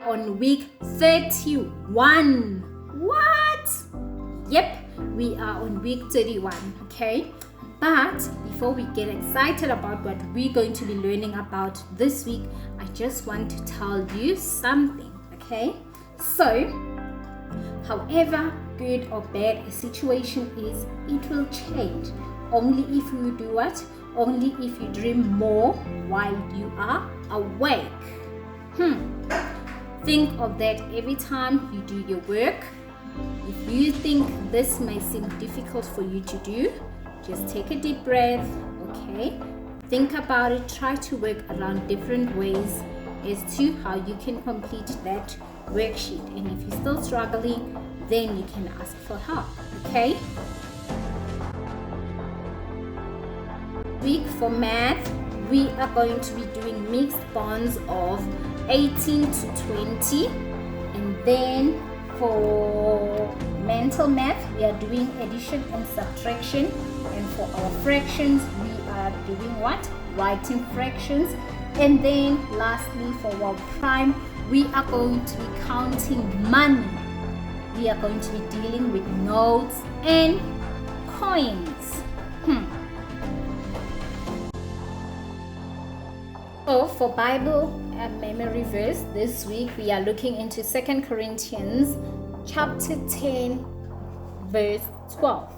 On week 31. What? Yep, we are on week 31, okay? But before we get excited about what we're going to be learning about this week, I just want to tell you something, okay? So, however good or bad a situation is, it will change. Only if you do what? Only if you dream more while you are awake. Think of that every time you do your work. If you think this may seem difficult for you to do, just take a deep breath, okay? Think about it, try to work around different ways as to how you can complete that worksheet. And if you're still struggling, then you can ask for help, okay? Week for math, we are going to be doing mixed bonds of 18 to 20. And then for mental math, we are doing addition and subtraction. And for our fractions, we are doing what? Writing fractions. And then lastly, for our prime, we are going to be counting money. We are going to be dealing with notes and coins. So for Bible and memory verse, this week we are looking into 2 Corinthians chapter 10 verse 12.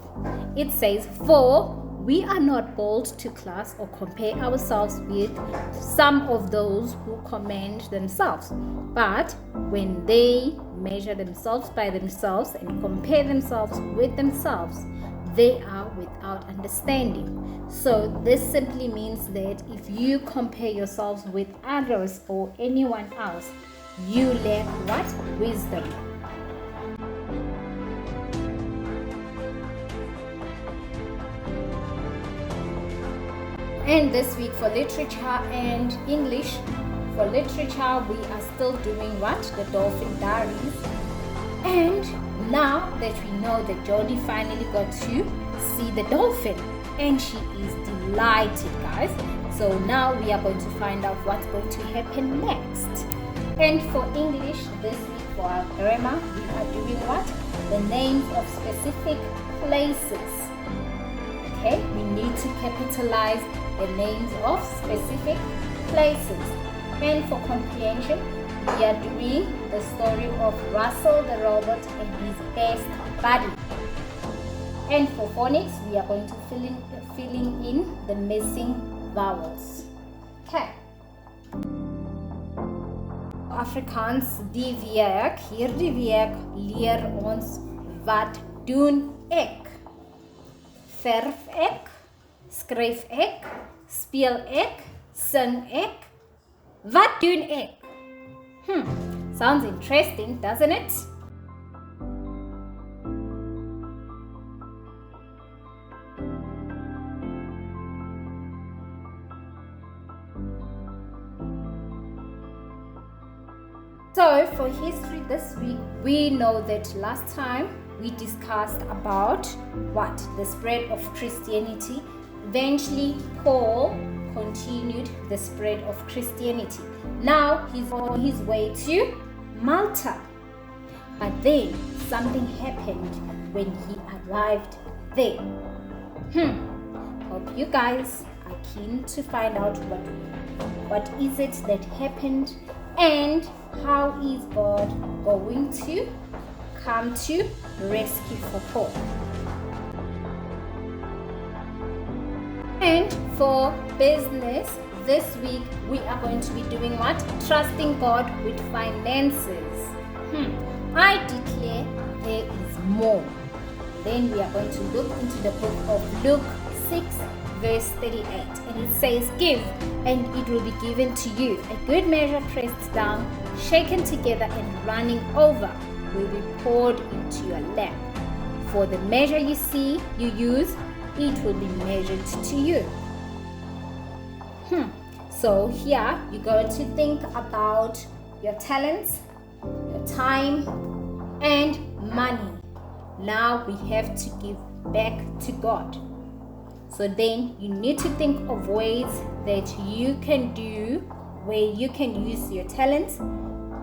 It says, "For we are not bold to class or compare ourselves with some of those who commend themselves, but when they measure themselves by themselves and compare themselves with themselves, they are without understanding." So this simply means that if you compare yourselves with others or anyone else, you lack what? Wisdom. And this week for literature and English, for literature we are still doing what? The Dolphin Diaries. And now that we know that Jodie finally got to see the dolphin, and she is delighted, guys. So now we are going to find out what's going to happen next. And for English this week, for our grammar, we are doing what? The names of specific places. Okay, we need to capitalize the names of specific places. And for comprehension, we are doing the story of Russell the robot and his best buddy. And for phonics, we are going to filling in the missing vowels. Okay. Afrikaans, die week, hierdie week leer ons wat doen ek? Verf ek, skryf ek, speel ek, sing ek? Wat doen ek? Sounds interesting, doesn't it? So for history this week, we know that last time we discussed about what? The spread of Christianity. Eventually, Paul continued the spread of Christianity. Now he's on his way to Malta. But then something happened when he arrived there. Hope you guys are keen to find out what is it that happened and how is God going to come to rescue for Paul. And for business, this week we are going to be doing what? Trusting God with finances. I declare there is more. Then we are going to look into the book of Luke 6 verse 38, and it says, "Give, and it will be given to you. A good measure pressed down, shaken together, and running over will be poured into your lap. For the measure you use, it will be measured to you." So here you're going to think about your talents, your time, and money. Now we have to give back to God. So then you need to think of ways that you can do, where you can use your talents,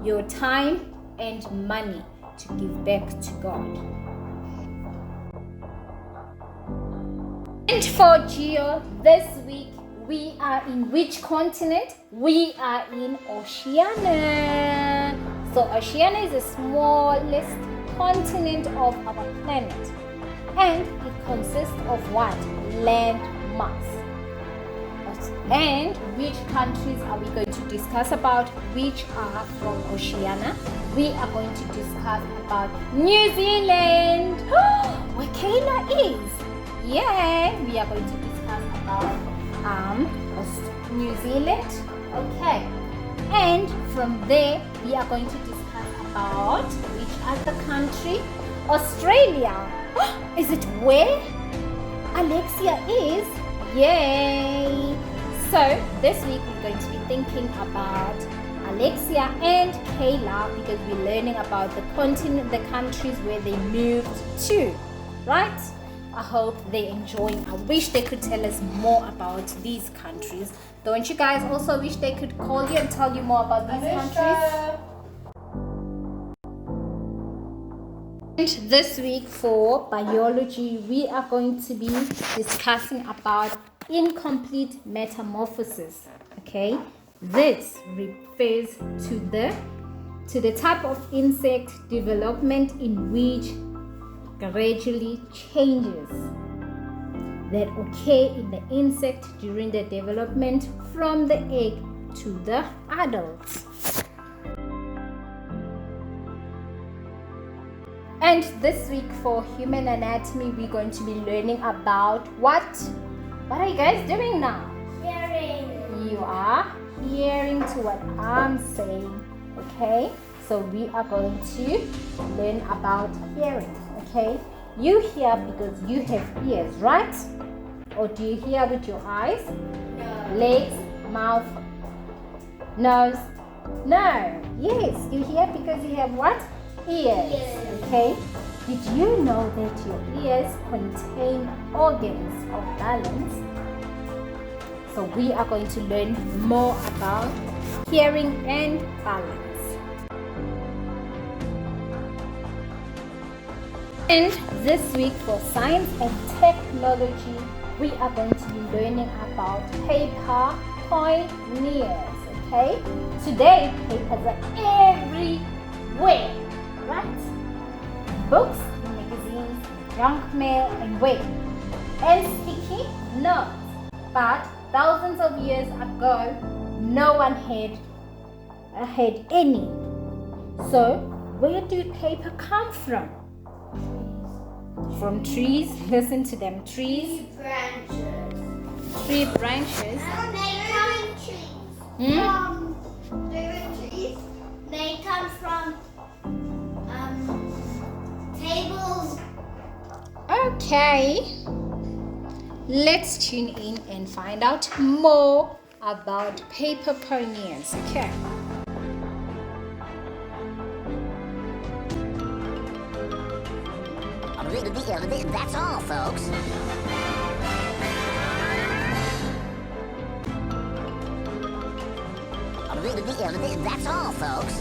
your time and money to give back to God. And for Geo, this week we are in which continent? We are in Oceania. So Oceania is the smallest continent of our planet, and it consists of what? Land mass. And which countries are we going to discuss about which are from Oceania? We are going to discuss about New Zealand, where Kayla is. Yeah, we are going to discuss about New Zealand. Okay, and from there we are going to discuss about which other country? Australia. Is it where Alexia is? Yay! So this week we're going to be thinking about Alexia and Kayla, because we're learning about the continent, the countries where they moved to, right? I hope they're enjoying. I wish they could tell us more about these countries. Don't you guys also wish they could call you and tell you more about these countries? And this week for biology, we are going to be discussing about incomplete metamorphosis. Okay, this refers to the type of insect development in which gradually changes that occur in the insect during the development from the egg to the adult. And this week for human anatomy, we're going to be learning about what? What are you guys doing now? Hearing. You are hearing to what I'm saying. Okay, so we are going to learn about hearing. Okay, you hear because you have ears, right? Or do you hear with your eyes? No. Legs, mouth, nose? No. Yes, you hear because you have what? Ears. Yes. Okay. Did you know that your ears contain organs of balance? So we are going to learn more about hearing and balance. And this week for science and technology, we are going to be learning about paper pioneers. Okay? Today, papers are everywhere, right? Books, magazines, junk mail, and web, and sticky notes. But thousands of years ago, no one had any. So, where do paper come from? From trees. Listen to them. Trees. Branches. Tree branches. They come from trees. They come from tables. Okay. Let's tune in and find out more about paper pioneers. Okay. That's all, folks. That's all, folks.